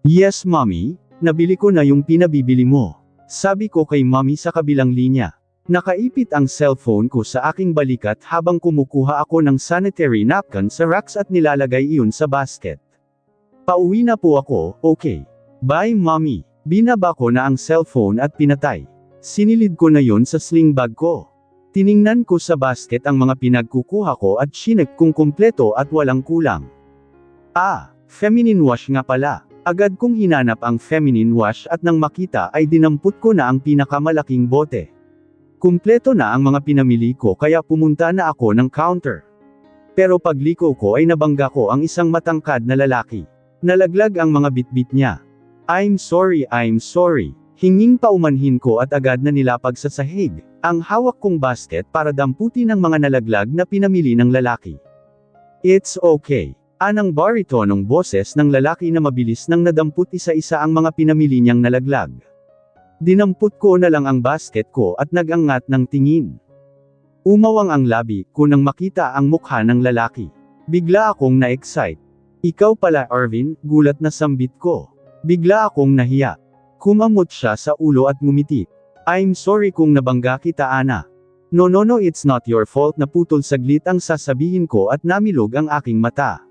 Yes mommy, nabili ko na yung pinabibili mo. Sabi ko kay mommy sa kabilang linya. Nakaipit ang cellphone ko sa aking balikat habang kumukuha ako ng sanitary napkin sa racks at nilalagay iyon sa basket. Pauwi na po ako, okay. Bye mommy. Binaba ko na ang cellphone at pinatay. Sinilid ko na yon sa sling bag ko. Tiningnan ko sa basket ang mga pinagkukuha ko at chinek kung kumpleto at walang kulang. Feminine wash nga pala. Agad kong hinanap ang feminine wash at nang makita ay dinampot ko na ang pinakamalaking bote. Kumpleto na ang mga pinamili ko kaya pumunta na ako ng counter. Pero pagliko ko ay nabangga ko ang isang matangkad na lalaki. Nalaglag ang mga bitbit niya. I'm sorry. Hinging paumanhin ko at agad na nilapag sa sahig, ang hawak kong basket para damputin ang mga nalaglag na pinamili ng lalaki. It's okay. Anang baritonong boses ng lalaki na mabilis nang nadamput isa-isa ang mga pinamili niyang nalaglag. Dinamput ko na lang ang basket ko at nagangat ng tingin. Umawang ang labi ko nang makita ang mukha ng lalaki. Bigla akong na-excite. Ikaw pala Irvin, gulat na sambit ko. Bigla akong nahiya. Kumamot siya sa ulo at ngumiti. I'm sorry kung nabangga kita Ana. No, it's not your fault na putol saglit ang sasabihin ko at namilog ang aking mata.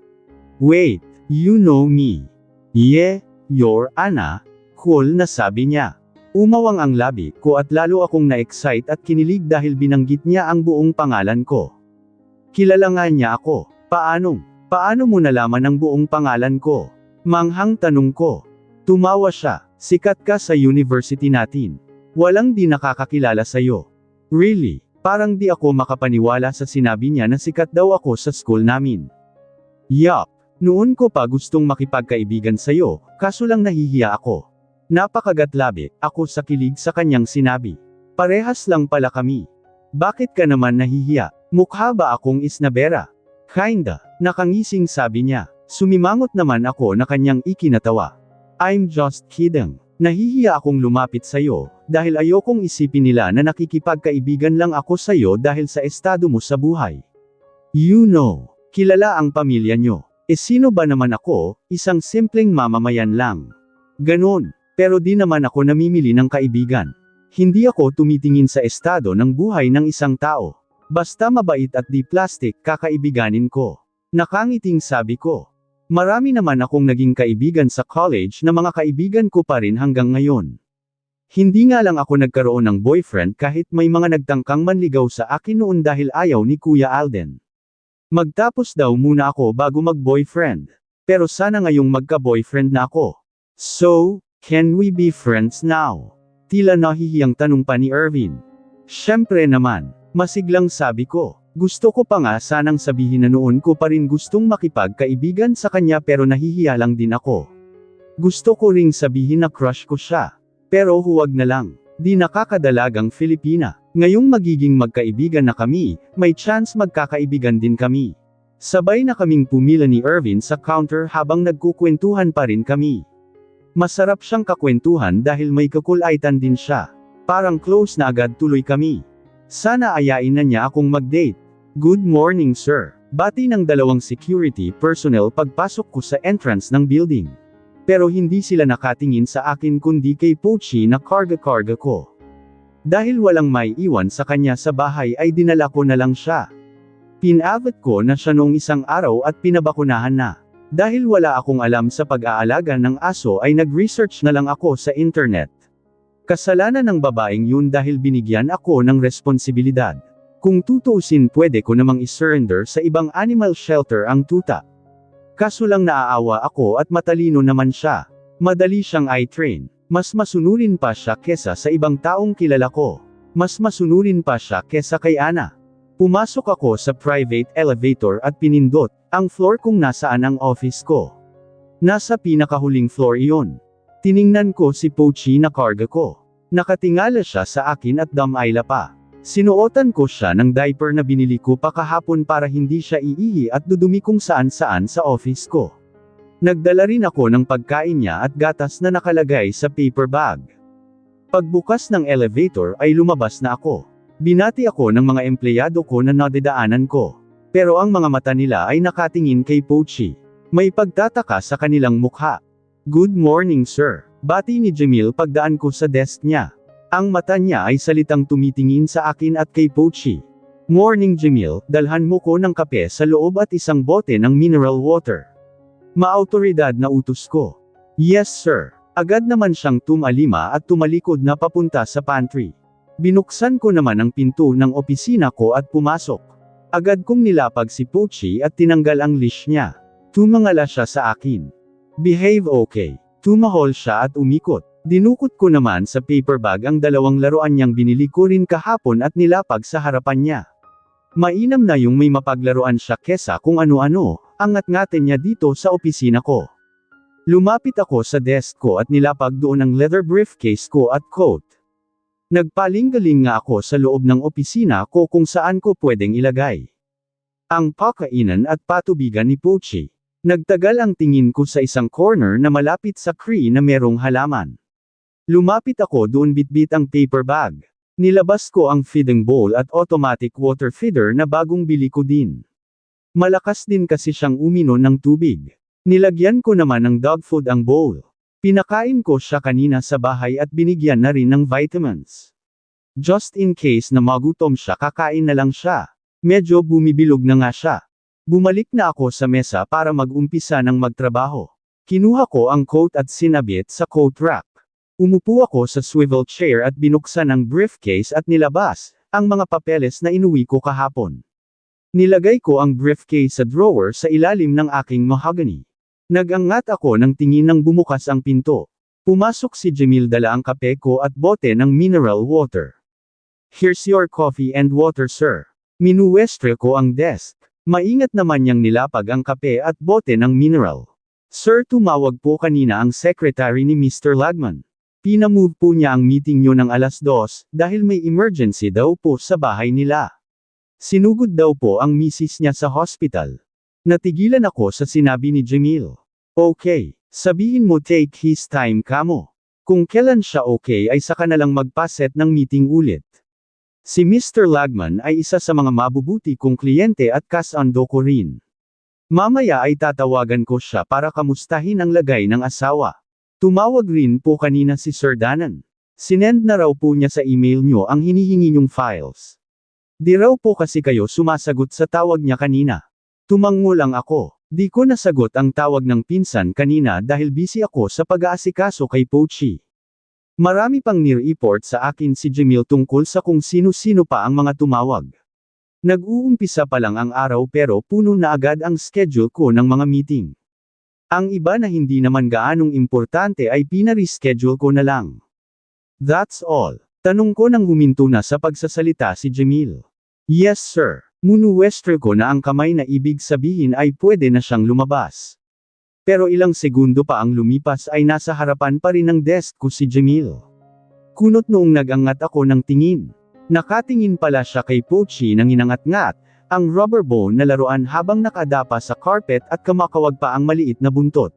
Wait, you know me. Yeah, you're Ana. Cool na sabi niya. Umawang ang labi ko at lalo akong na-excite at kinilig dahil binanggit niya ang buong pangalan ko. Kilala nga niya ako. Paano mo nalaman ang buong pangalan ko? Manghang tanong ko. Tumawa siya. Sikat ka sa university natin. Walang di nakakakilala sa'yo. Really? Parang di ako makapaniwala sa sinabi niya na sikat daw ako sa school namin. Yup. Noon ko pa gustong makipagkaibigan sa'yo, kaso lang nahihiya ako. Napakagatlabi, ako sa kilig sa kanyang sinabi. Parehas lang pala kami. Bakit ka naman nahihiya? Mukha ba akong isnabera? Kinda. Nakangising sabi niya. Sumimangot naman ako na kanyang ikinatawa. I'm just kidding. Nahihiya akong lumapit sa'yo, dahil ayokong isipin nila na nakikipagkaibigan lang ako sa'yo dahil sa estado mo sa buhay. You know, kilala ang pamilya nyo. Sino ba naman ako, isang simpleng mamamayan lang. Ganon, pero di naman ako namimili ng kaibigan. Hindi ako tumitingin sa estado ng buhay ng isang tao. Basta mabait at di plastic kakaibiganin ko. Nakangiting sabi ko. Marami naman akong naging kaibigan sa college na mga kaibigan ko pa rin hanggang ngayon. Hindi nga lang ako nagkaroon ng boyfriend kahit may mga nagtangkang manligaw sa akin noon dahil ayaw ni Kuya Alden. Magtapos daw muna ako bago mag-boyfriend. Pero sana ngayong magka-boyfriend na ako. So, can we be friends now? Tila nahihiyang tanong pa ni Irvin. Syempre naman, masiglang sabi ko. Gusto ko pa nga sanang sabihin na noon ko pa rin gustong makipagkaibigan sa kanya pero nahihiya lang din ako. Gusto ko ring sabihin na crush ko siya. Pero huwag na lang. Di nakakadalagang Filipina. Ngayong magiging magkaibigan na kami, may chance magkakaibigan din kami. Sabay na kaming pumila ni Irvin sa counter habang nagkukwentuhan pa rin kami. Masarap siyang kakwentuhan dahil may kakulaitan din siya. Parang close na agad tuloy kami. Sana ayain na niya akong mag-date. Good morning sir. Bati ng dalawang security personnel pagpasok ko sa entrance ng building. Pero hindi sila nakatingin sa akin kundi kay Pochi na karga-karga ko. Dahil walang may iwan sa kanya sa bahay ay dinala ko na lang siya. Pinaabot ko na siya noong isang araw at pinabakunahan na. Dahil wala akong alam sa pag-aalaga ng aso ay nag-research na lang ako sa internet. Kasalanan ng babaeng yun dahil binigyan ako ng responsibilidad. Kung tutuusin pwede ko namang isurrender sa ibang animal shelter ang tuta. Kaso lang naaawa ako at matalino naman siya. Madali siyang i-train. Mas masunurin pa siya kesa sa ibang taong kilala ko. Mas masunurin pa siya kesa kay Ana. Pumasok ako sa private elevator at pinindot ang floor kung nasaan ang office ko. Nasa pinakahuling floor iyon. Tiningnan ko si Pochi na karga ko. Nakatingala siya sa akin at damayla pa. Sinuotan ko siya ng diaper na binili ko pa kahapon para hindi siya iihi at dudumi kung saan-saan sa office ko. Nagdala rin ako ng pagkain niya at gatas na nakalagay sa paper bag. Pagbukas ng elevator ay lumabas na ako. Binati ako ng mga empleyado ko na nadadaanan ko. Pero ang mga mata nila ay nakatingin kay Pochi. May pagtataka sa kanilang mukha. Good morning sir. Bati ni Jamil pagdaan ko sa desk niya. Ang mata niya ay salitang tumitingin sa akin at kay Pochi. Morning Jamil, dalhan mo ko ng kape sa loob at isang bote ng mineral water. Maautoridad na utos ko. Yes sir. Agad naman siyang tumalima at tumalikod na papunta sa pantry. Binuksan ko naman ang pinto ng opisina ko at pumasok. Agad kong nilapag si Pochi at tinanggal ang leash niya. Tumangala siya sa akin. Behave okay. Tumahol siya at umikot. Dinukot ko naman sa paper bag ang dalawang laruan niyang binili ko rin kahapon at nilapag sa harapan niya. Mainam na yung may mapaglaruan siya kesa kung ano-ano, angat-ngatin niya dito sa opisina ko. Lumapit ako sa desk ko at nilapag doon ang leather briefcase ko at coat. Nagpaling-galing nga ako sa loob ng opisina ko kung saan ko pwedeng ilagay ang pakainan at patubigan ni Pochi. Nagtagal ang tingin ko sa isang corner na malapit sa tree na merong halaman. Lumapit ako doon bitbit ang paper bag. Nilabas ko ang feeding bowl at automatic water feeder na bagong bili ko din. Malakas din kasi siyang uminom ng tubig. Nilagyan ko naman ng dog food ang bowl. Pinakain ko siya kanina sa bahay at binigyan na rin ng vitamins. Just in case na magutom siya kakain na lang siya. Medyo bumibilog na nga siya. Bumalik na ako sa mesa para mag-umpisa ng magtrabaho. Kinuha ko ang coat at sinabit sa coat rack. Umupo ako sa swivel chair at binuksan ang briefcase at nilabas ang mga papeles na inuwi ko kahapon. Nilagay ko ang briefcase sa drawer sa ilalim ng aking mahogany. Nagangat ako ng tingin nang bumukas ang pinto. Pumasok si Jamil dala ang kape ko at bote ng mineral water. Here's your coffee and water sir. Minuwestre ko ang desk. Maingat naman niyang nilapag ang kape at bote ng mineral. Sir, tumawag po kanina ang secretary ni Mr. Lagman. Pinamove po niya ang meeting niyo ng 2:00 dahil may emergency daw po sa bahay nila. Sinugod daw po ang misis niya sa hospital. Natigilan ako sa sinabi ni Jamil. Okay, sabihin mo take his time kamo. Kung kailan siya okay ay saka na lang magpaset ng meeting ulit. Si Mr. Lagman ay isa sa mga mabubuti kong kliyente at kasando ko rin. Mamaya ay tatawagan ko siya para kamustahin ang lagay ng asawa. Tumawag rin po kanina si Sir Danan. Sinend na raw po niya sa email nyo ang hinihingi nyong files. Di raw po kasi kayo sumasagot sa tawag niya kanina. Tumango lang ako. Di ko nasagot ang tawag ng pinsan kanina dahil busy ako sa pag-aasikaso kay Pochi. Marami pang nire-report sa akin si Jamil tungkol sa kung sino-sino pa ang mga tumawag. Nag-uumpisa pa lang ang araw pero puno na agad ang schedule ko ng mga meeting. Ang iba na hindi naman gaanong importante ay pina-reschedule ko na lang. That's all. Tanong ko nang huminto na sa pagsasalita si Jamil. Yes sir. Minuwestre ko na ang kamay na ibig sabihin ay pwede na siyang lumabas. Pero ilang segundo pa ang lumipas ay nasa harapan pa rin ng desk ko si Jamil. Kunot noong nag-angat ako ng tingin. Nakatingin pala siya kay Pochi nang inangat-ngat, ang rubber bone na laruan habang nakadapa sa carpet at kamakawag pa ang maliit na buntot.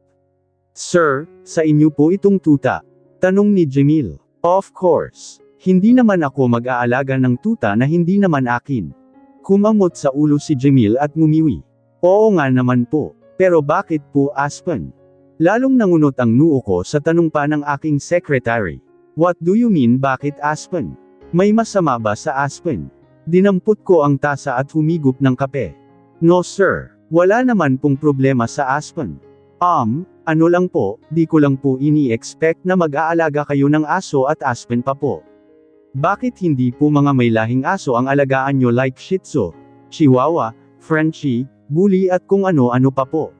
Sir, sa inyo po itong tuta? Tanong ni Jamil. Of course. Hindi naman ako mag-aalaga ng tuta na hindi naman akin. Kumamot sa ulo si Jamil at ngumiwi. Oo nga naman po. Pero bakit po Aspen? Lalong nangunot ang noo ko sa tanong pa ng aking secretary. What do you mean bakit Aspen? May masama ba sa Aspen? Dinampot ko ang tasa at humigop ng kape. No sir, wala naman pong problema sa Aspen. Ano lang po, di ko lang po ini-expect na mag-aalaga kayo ng aso at Aspen pa po. Bakit hindi po mga may lahing aso ang alagaan nyo like Shih Tzu, Chihuahua, Frenchie, Bully at kung ano-ano pa po?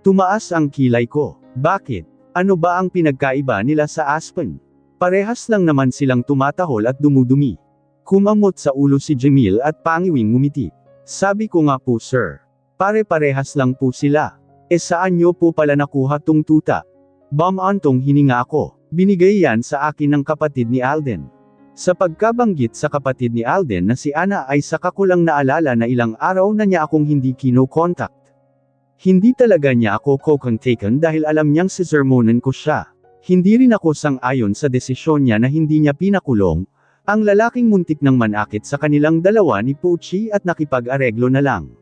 Tumaas ang kilay ko. Bakit? Ano ba ang pinagkaiba nila sa Aspen? Parehas lang naman silang tumatahol at dumudumi. Kumamot sa ulo si Jamil at pangiwing ngumiti. Sabi ko nga po sir. Pare-parehas lang po sila. Saan nyo po pala nakuha tong tuta? Antong hininga ako. Binigay yan sa akin ng kapatid ni Alden. Sa pagkabanggit sa kapatid ni Alden na si Ana ay saka ko lang naalala na ilang araw na niya akong hindi kino-contact. Hindi talaga niya ako kokontaken dahil alam niyang sisermonan ko siya. Hindi rin ako sang-ayon sa desisyon niya na hindi niya pinakulong ang lalaking muntik ng manakit sa kanilang dalawa ni Pochi at nakipag-areglo na lang.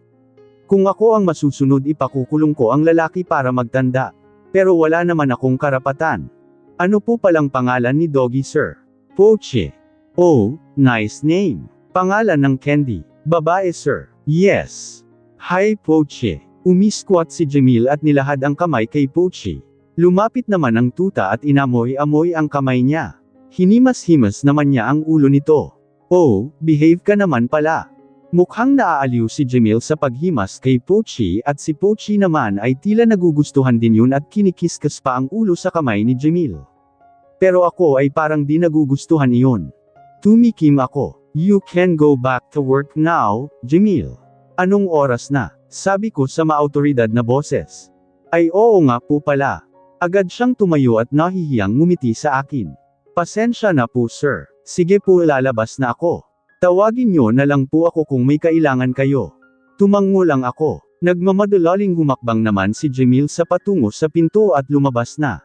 Kung ako ang masusunod ipakukulong ko ang lalaki para magtanda. Pero wala naman akong karapatan. Ano po palang pangalan ni Doggy sir? Pochi. Oh, nice name. Pangalan ng candy. Babae sir. Yes. Hi Pochi. Umisquat si Jamil at nilahad ang kamay kay Pochi. Lumapit naman ang tuta at inamoy-amoy ang kamay niya. Hinimas-himas naman niya ang ulo nito. Oh, behave ka naman pala. Mukhang naaaliw si Jamil sa paghimas kay Pochi at si Pochi naman ay tila nagugustuhan din yun at kinikiskas pa ang ulo sa kamay ni Jamil. Pero ako ay parang di nagugustuhan iyon. Tumikim ako. You can go back to work now, Jamil. Anong oras na? Sabi ko sa maautoridad na boses. Ay oo nga po pala. Agad siyang tumayo at nahihiyang ngumiti sa akin. Pasensya na po sir. Sige po lalabas na ako. Tawagin nyo na lang po ako kung may kailangan kayo. Tumango lang ako. Nagmamadalaling humakbang naman si Jamil sa patungo sa pinto at lumabas na.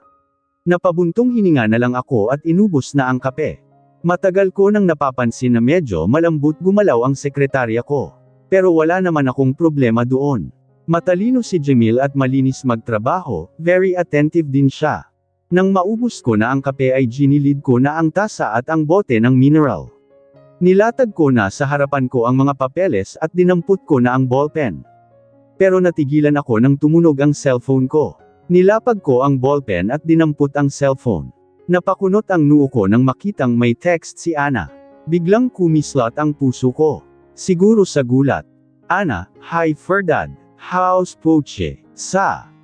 Napabuntong hininga na lang ako at inubos na ang kape. Matagal ko nang napapansin na medyo malambot gumalaw ang sekretarya ko. Pero wala naman akong problema doon. Matalino si Jamil at malinis magtrabaho, very attentive din siya. Nang maubos ko na ang kape ay ginilid ko na ang tasa at ang bote ng mineral. Nilatag ko na sa harapan ko ang mga papeles at dinampot ko na ang ballpen. Pero natigilan ako nang tumunog ang cellphone ko. Nilapag ko ang ballpen at dinampot ang cellphone. Napakunot ang noo ko nang makitang may text si Ana. Biglang kumislot ang puso ko. Siguro sa gulat. Ana, hi Ferdad. How's Pochi?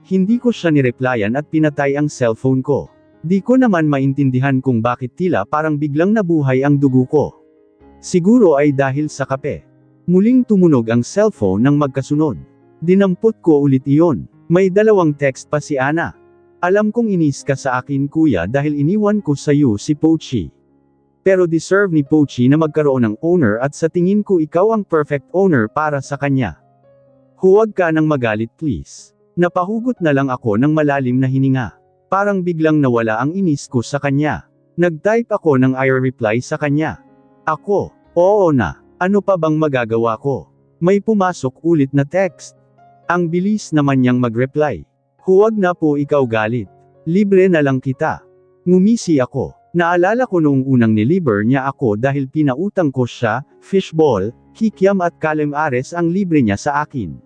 Hindi ko siya nireplyan at pinatay ang cellphone ko. Di ko naman maintindihan kung bakit tila parang biglang nabuhay ang dugo ko. Siguro ay dahil sa kape. Muling tumunog ang cellphone ng magkasunod. Dinampot ko ulit iyon. May dalawang text pa si Ana. Alam kong inis ka sa akin kuya dahil iniwan ko sa iyo si Pochi. Pero deserve ni Pochi na magkaroon ng owner at sa tingin ko ikaw ang perfect owner para sa kanya. Huwag ka nang magalit please. Napahugot na lang ako ng malalim na hininga. Parang biglang nawala ang inis ko sa kanya. Nag-type ako ng I reply sa kanya. Ako, oo na, ano pa bang magagawa ko? May pumasok ulit na text. Ang bilis naman niyang mag-reply. Huwag na po ikaw galit. Libre na lang kita. Ngumisi ako. Naalala ko noong unang niliber niya ako dahil pinautang ko siya, fishball, kikiam at calamares ang libre niya sa akin.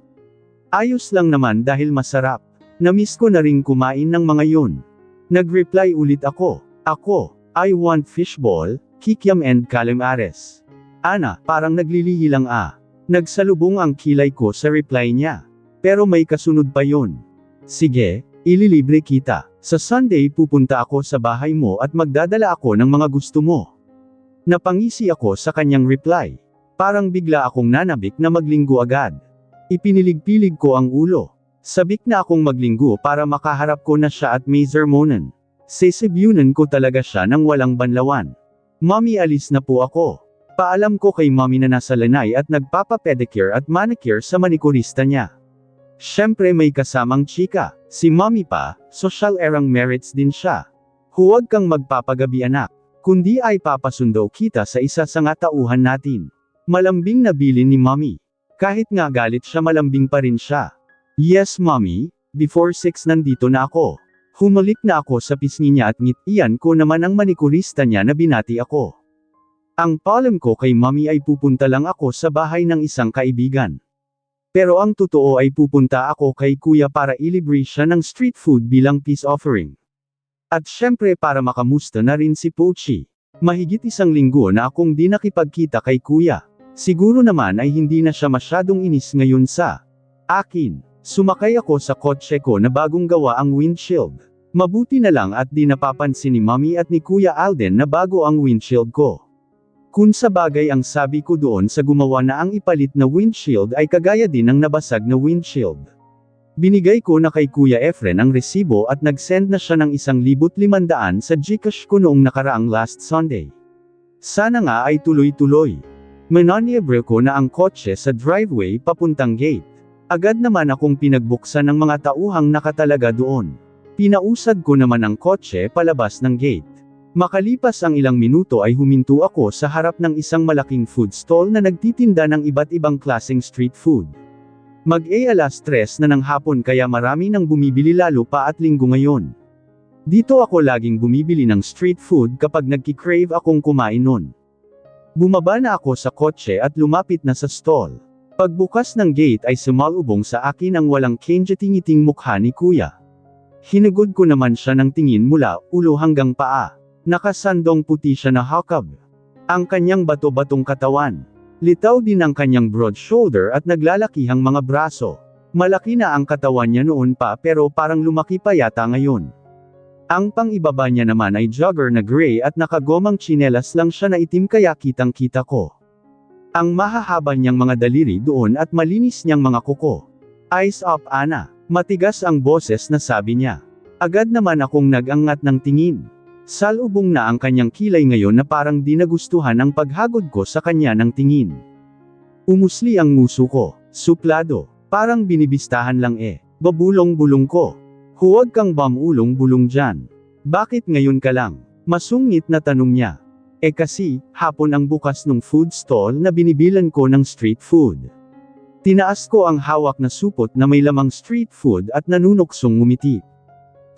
Ayos lang naman dahil masarap. Namiss ko na ring kumain ng mga yun. Nag-reply ulit ako. Ako, I want fishball, kikiam and calamares. Ana, parang naglilihi lang Nagsalubong ang kilay ko sa reply niya. Pero may kasunod pa yun. Sige, ililibre kita. Sa Sunday pupunta ako sa bahay mo at magdadala ako ng mga gusto mo. Napangisi ako sa kanyang reply. Parang bigla akong nanabik na maglinggo agad. Ipinilig-pilig ko ang ulo. Sabik na akong maglinggo para makaharap ko na siya at may sermonan. Sesebyunan ko talaga siya ng walang banlawan. Mommy alis na po ako. Paalam ko kay mommy na nasa lanay at nagpapa-pedicure at manicure sa manikurista niya. Siyempre may kasamang chika. Si mommy pa, social erang merits din siya. Huwag kang magpapagabi anak. Kundi ay papasundo kita sa isa sa nga tauhan natin. Malambing na bilin ni mommy. Kahit nga galit siya malambing pa rin siya. Yes mommy, before 6 nandito na ako. Humalik na ako sa pisngi niya at ngitian ko naman ang manikurista niya na binati ako. Ang paalam ko kay mommy ay pupunta lang ako sa bahay ng isang kaibigan. Pero ang totoo ay pupunta ako kay kuya para ilibre siya ng street food bilang peace offering. At syempre para makamusta na rin si Pochi. Mahigit 1 linggo na akong di nakipagkita kay kuya. Siguro naman ay hindi na siya masyadong inis ngayon sa akin. Sumakay ako sa kotse ko na bagong gawa ang windshield. Mabuti na lang at di napapansin ni mommy at ni kuya Alden na bago ang windshield ko. Kung sa bagay ang sabi ko doon sa gumawa na ang ipalit na windshield ay kagaya din ng nabasag na windshield. Binigay ko na kay Kuya Efren ang resibo at nag-send na siya ng 1,500 sa Gcash ko noong nakaraang last Sunday. Sana nga ay tuloy-tuloy. Manoniebre ko na ang kotse sa driveway papuntang gate. Agad naman akong pinagbuksan ng mga tauhang nakatalaga doon. Pinausad ko naman ang kotse palabas ng gate. Makalipas ang ilang minuto ay huminto ako sa harap ng isang malaking food stall na nagtitinda ng iba't ibang klaseng street food. Mag-alas 3 na ng hapon kaya marami nang bumibili lalo pa at linggo ngayon. Dito ako laging bumibili ng street food kapag nagki-crave akong kumain nun. Bumaba na ako sa kotse at lumapit na sa stall. Pagbukas ng gate ay sumalubong sa akin ang walang kenjatingiting mukha ni kuya. Hinugod ko naman siya ng tingin mula ulo hanggang paa. Nakasandong puti siya na hakab. Ang kanyang bato-batong katawan. Litaw din ang kanyang broad shoulder at naglalakihang mga braso. Malaki na ang katawan niya noon pa pero parang lumaki pa yata ngayon. Ang pang-ibaba niya naman ay jogger na gray at nakagomang tsinelas lang siya na itim kaya kitang-kita ko. Ang mahahaba niyang mga daliri doon at malinis niyang mga kuko. Eyes up Ana. Matigas ang boses na sabi niya. Agad naman akong nag-angat ng tingin. Salubong na ang kanyang kilay ngayon na parang di nagustuhan ang paghagod ko sa kanya ng tingin. Umusli ang nguso ko. Suplado. Parang binibistahan lang Babulong-bulong ko. Huwag kang bamulong-bulong dyan. Bakit ngayon ka lang? Masungit na tanong niya. Kasi, hapon ang bukas nung food stall na binibilan ko ng street food. Tinaas ko ang hawak na supot na may lamang street food at nanunuksong ngumiti.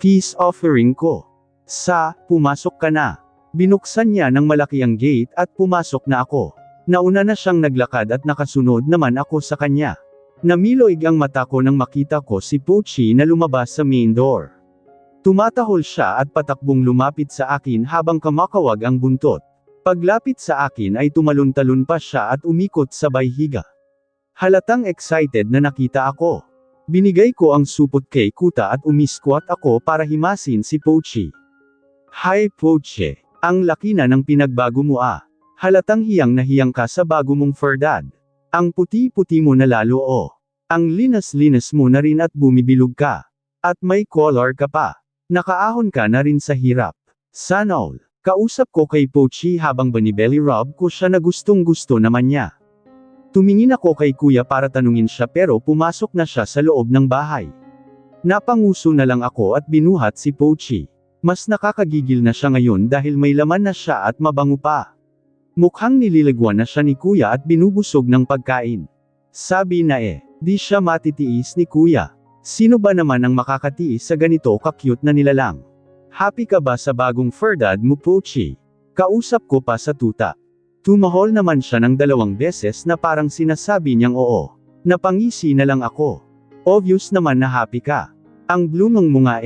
Peace offering ko. Pumasok ka na. Binuksan niya ng malaki ang gate at pumasok na ako. Nauna na siyang naglakad at nakasunod naman ako sa kanya. Namiloig ang mata ko nang makita ko si Pochi na lumabas sa main door. Tumatahol siya at patakbong lumapit sa akin habang kamakawag ang buntot. Paglapit sa akin ay tumalon-talon pa siya at umikot sabay higa. Halatang excited na nakita ako. Binigay ko ang supot kay Kuta at umisquat ako para himasin si Pochi. Hi Pochi, ang laki na ng pinagbago mo Halatang hiyang na hiyang ka sa bago mong ferdad. Ang puti-puti mo na lalo Ang linas-linas mo na rin at bumibilog ka. At may collar ka pa. Nakaahon ka na rin sa hirap. Sana all. Kausap ko kay Pochi habang banibelly rub ko siya na gustong-gusto naman niya. Tumingin ako kay kuya para tanungin siya pero pumasok na siya sa loob ng bahay. Napanguso na lang ako at binuhat si Pochi. Mas nakakagigil na siya ngayon dahil may laman na siya at mabango pa. Mukhang nililagwan na siya ni kuya at binubusog ng pagkain. Sabi na di siya matitiis ni kuya. Sino ba naman ang makakatiis sa ganito ka-cute na nilalang? Happy ka ba sa bagong ferdad mo Pochi? Kausap ko pa sa tuta. Tumahol naman siya ng 2 beses na parang sinasabi niyang oo. Napangisi na lang ako. Obvious naman na happy ka. Ang blumong mo nga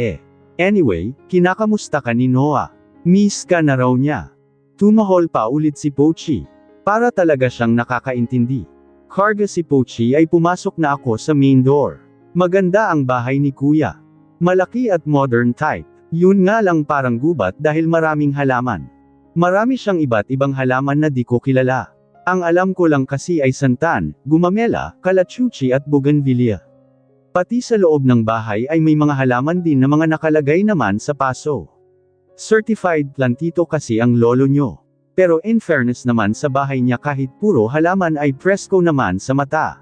Anyway, kinakamusta ka ni Noah? Miss ka na raw niya. Tumahol pa ulit si Pochi. Para talaga siyang nakakaintindi. Karga si Pochi ay pumasok na ako sa main door. Maganda ang bahay ni kuya. Malaki at modern type. Yun nga lang parang gubat dahil maraming halaman. Marami siyang iba't ibang halaman na di ko kilala. Ang alam ko lang kasi ay santan, gumamela, kalachuchi at bougainvillea. Pati sa loob ng bahay ay may mga halaman din na mga nakalagay naman sa paso. Certified plantito kasi ang lolo nyo. Pero in fairness naman sa bahay niya kahit puro halaman ay presko naman sa mata.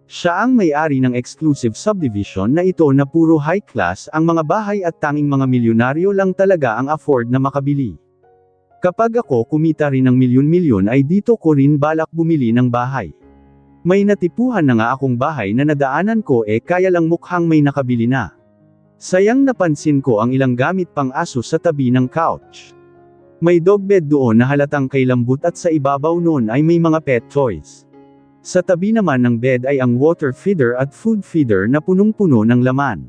Siya ang may-ari ng exclusive subdivision na ito na puro high class ang mga bahay at tanging mga milyonaryo lang talaga ang afford na makabili. Kapag ako kumita rin ng milyon-milyon ay dito ko rin balak bumili ng bahay. May natipuhan na nga akong bahay na nadaanan ko kaya lang mukhang may nakabili na. Sayang napansin ko ang ilang gamit pang aso sa tabi ng couch. May dog bed doon na halatang kay lambot at sa ibabaw noon ay may mga pet toys. Sa tabi naman ng bed ay ang water feeder at food feeder na punong-puno ng laman.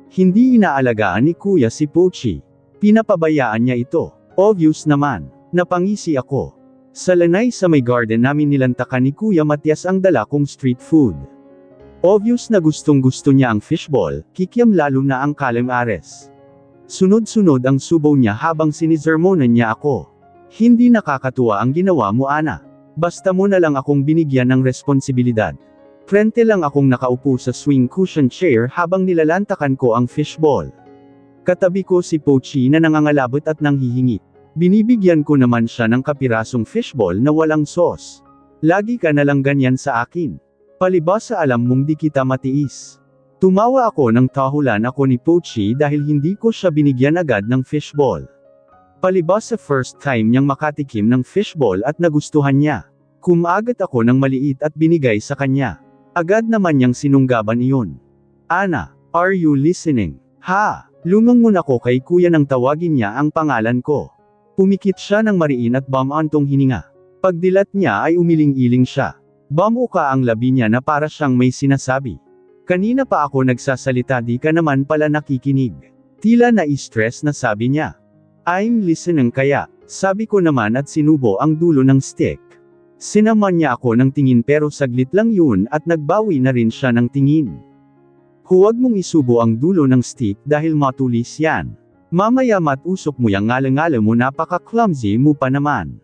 Hindi inaalagaan ni kuya si Pochi. Pinapabayaan niya ito. Obvious naman. Napangisi ako. Sa lanay sa may garden namin nilantakan ni Kuya Matias ang dala kong street food. Obvious na gustong-gusto niya ang fishball, kikiam lalo na ang calamares. Sunod-sunod ang subaw niya habang sinizermonan niya ako. Hindi nakakatuwa ang ginawa mo Ana. Basta mo na lang akong binigyan ng responsibilidad. Frente lang akong nakaupo sa swing cushion chair habang nilalantakan ko ang fishball. Katabi ko si Pochi na nangangalabot at nanghihingi. Binibigyan ko naman siya ng kapirasong fishball na walang sauce. Lagi ka na lang ganyan sa akin. Palibas sa alam mong di kita matiis. Tumawa ako ng tahulan ako ni Pochi dahil hindi ko siya binigyan agad ng fishball. Palibas sa first time niyang makatikim ng fishball at nagustuhan niya. Kumagat ako ng maliit at binigay sa kanya. Agad naman niyang sinunggaban iyon. Ana, are you listening? Ha! Lumangon ako kay kuya nang tawagin niya ang pangalan ko. Pumikit siya ng mariin at bumantong hininga. Pagdilat niya ay umiling-iling siya. Bumuka ang labi niya na para siyang may sinasabi. Kanina pa ako nagsasalita, di ka naman pala nakikinig. Tila na-stress na sabi niya. I'm listening kaya, sabi ko naman at sinubo ang dulo ng stick. Sinaman niya ako ng tingin pero saglit lang yun at nagbawi na rin siya ng tingin. Huwag mong isubo ang dulo ng stick dahil matulis yan. Mamaya matusok mo yang ngala-ngala mo, napaka-clumsy mo pa naman.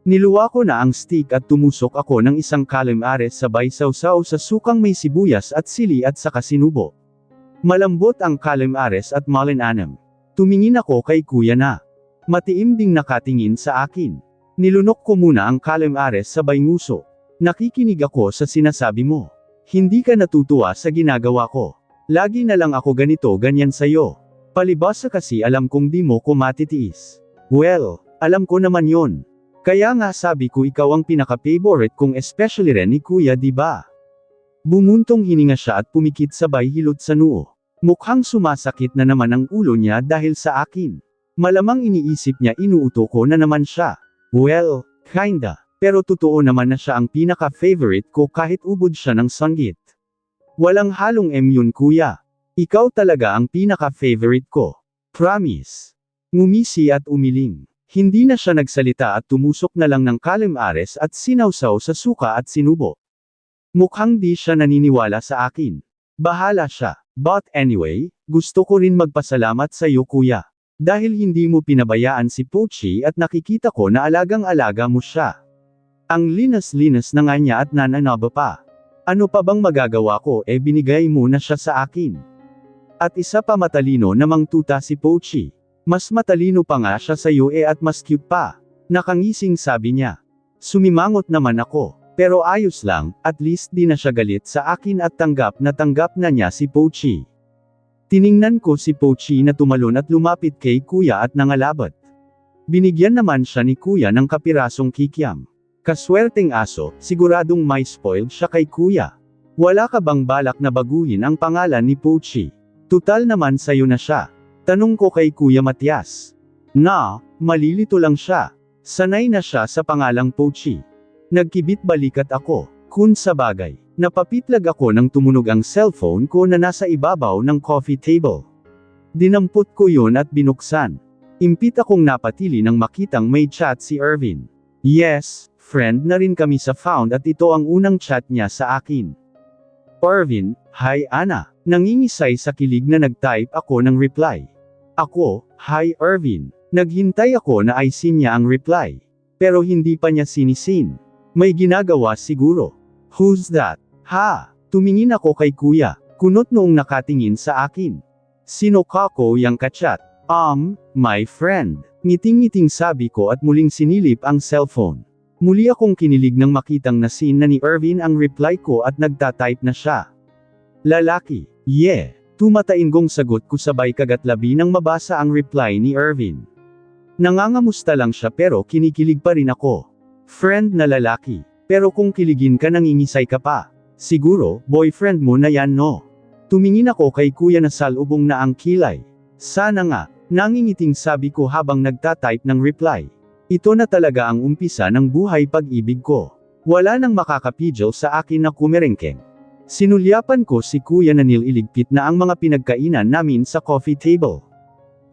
Niluwa ko na ang stick at tumusok ako ng isang calamares sabay sausaw sa sukang may sibuyas at sili at saka sinubo. Malambot ang calamares at malinanam. Tumingin ako kay kuya na matiim ding nakatingin sa akin. Nilunok ko muna ang calamares sabay nguso. Nakikinig ako sa sinasabi mo. Hindi ka natutuwa sa ginagawa ko. Lagi na lang ako ganito ganyan sayo. Palibhasa kasi alam kong di mo ko matitiis. Well, alam ko naman yon. Kaya nga sabi ko ikaw ang pinaka-favorite kong, especially rin ni kuya, di ba? Bumuntong hininga siya at pumikit sabay hilot sa noo. Mukhang sumasakit na naman ang ulo niya dahil sa akin. Malamang iniisip niya inuuto ko na naman siya. Well, kinda. Pero totoo naman na siya ang pinaka-favorite ko kahit ubod siya ng sanggit. Walang halong yun kuya. Ikaw talaga ang pinaka-favorite ko. Promise. Ngumisi at umiling. Hindi na siya nagsalita at tumusok na lang ng calamares at sinawsaw sa suka at sinubo. Mukhang di siya naniniwala sa akin. Bahala siya. But anyway, gusto ko rin magpasalamat sa iyo kuya. Dahil hindi mo pinabayaan si Pochi at nakikita ko na alagang-alaga mo siya. Ang linas-linas na nga niya at nananaba pa. Ano pa bang magagawa ko, binigay mo na siya sa akin. At isa pa, matalino namang tuta si Pochi. Mas matalino pa nga siya sa iyo at mas cute pa. Nakangising sabi niya. Sumimangot naman ako. Pero ayos lang, at least di na siya galit sa akin at tanggap na niya si Pochi. Tiningnan ko si Pochi na tumalon at lumapit kay kuya at nangalabat. Binigyan naman siya ni kuya ng kapirasong kikiam. Kaswerteng aso, siguradong may spoiled siya kay kuya. Wala ka bang balak na baguhin ang pangalan ni Pochi? Tutal naman sayo na siya. Tanong ko kay Kuya Matias. Malilito lang siya. Sanay na siya sa pangalang Pochi. Nagkibit balikat ako. Kun sa bagay. Napapitlag ako nang tumunog ang cellphone ko na nasa ibabaw ng coffee table. Dinampot ko yun at binuksan. Impit akong napatili nang makitang may chat si Irvin. Yes, friend na rin kami sa Found at ito ang unang chat niya sa akin. Irvin, hi Ana. Nangingisay sa kilig na nag-type ako ng reply. Ako, hi Irvin. Naghintay ako na ayusin niya ang reply. Pero hindi pa niya sinisin. May ginagawa siguro. Who's that? Ha! Tumingin ako kay kuya. Kunot noong nakatingin sa akin. Sino ka ko yang kachat? My friend. Ngiting-ngiting sabi ko at muling sinilip ang cellphone. Muli akong kinilig nang makitang nasin na ni Irvin ang reply ko at nagtatype na siya. Lalaki. Yeah. Tumatainggong sagot ko sabay kagatlabi nang mabasa ang reply ni Irvin. Nangangamusta lang siya pero kinikilig pa rin ako. Friend na lalaki. Pero kung kiligin ka nangingisay ka pa. Siguro, boyfriend mo na yan no? Tumingin ako kay kuya na salubong na ang kilay. Sana nga, nangingiting sabi ko habang nagtatype ng reply. Ito na talaga ang umpisa ng buhay pag-ibig ko. Wala nang makakapidyo sa akin na kumerengkeng. Sinulyapan ko si kuya na nililigpit na ang mga pinagkainan namin sa coffee table.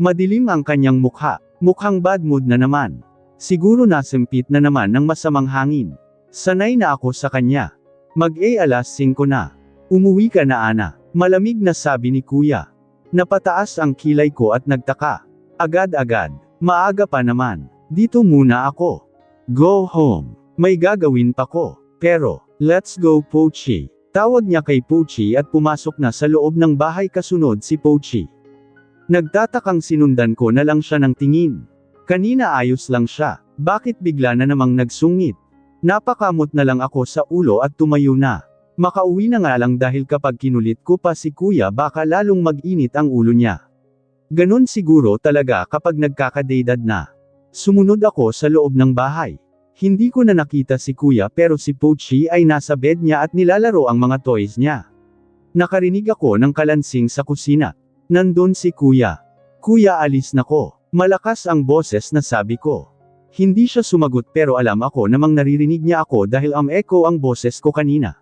Madilim ang kanyang mukha. Mukhang bad mood na naman. Siguro nasempit na naman ng masamang hangin. Sanay na ako sa kanya. Mag-alas 5 na. Umuwi ka na Ana. Malamig na sabi ni kuya. Napataas ang kilay ko at nagtaka. Agad-agad. Maaga pa naman. Dito muna ako. Go home. May gagawin pa ko. Pero, let's go Pochi. Tawag niya kay Pochi at pumasok na sa loob ng bahay kasunod si Pochi. Nagtatakang sinundan ko na lang siya ng tingin. Kanina ayos lang siya. Bakit bigla na namang nagsungit? Napakamot na lang ako sa ulo at tumayo na. Makauwi na nga lang dahil kapag kinulit ko pa si kuya baka lalong mag-init ang ulo niya. Ganon siguro talaga kapag nagkakadedad na. Sumunod ako sa loob ng bahay. Hindi ko na nakita si kuya pero si Pochi ay nasa bed niya at nilalaro ang mga toys niya. Nakarinig ako ng kalansing sa kusina. Nandun si kuya. Kuya, alis na ko. Malakas ang boses na sabi ko. Hindi siya sumagot pero alam ako namang naririnig niya ako dahil echo ang boses ko kanina.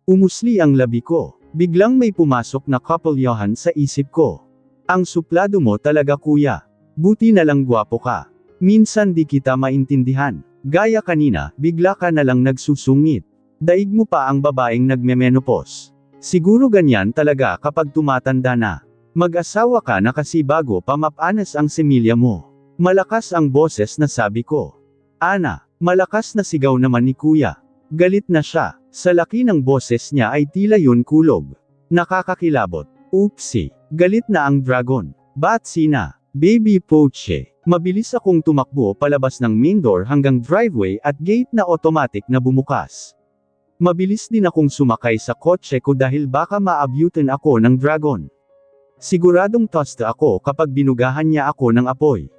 Umusli ang labi ko. Biglang may pumasok na kapulyahan sa isip ko. Ang suplado mo talaga kuya. Buti na lang gwapo ka. Minsan di kita maintindihan. Gaya kanina, bigla ka na lang nagsusungit. Daig mo pa ang babaeng nagmemenopause. Siguro ganyan talaga kapag tumatanda na. Mag-asawa ka na kasi bago pa mapanas ang semilya mo. Malakas ang boses na sabi ko. Ana, malakas na sigaw naman ni kuya. Galit na siya. Sa laki ng boses niya ay tila yun kulog. Nakakakilabot. Oopsie. Galit na ang dragon. Batsi na. Baby Poche. Mabilis akong tumakbo palabas ng main door hanggang driveway at gate na automatic na bumukas. Mabilis din akong sumakay sa kotse ko dahil baka maabutan ako ng dragon. Siguradong toast ako kapag binugahan niya ako ng apoy.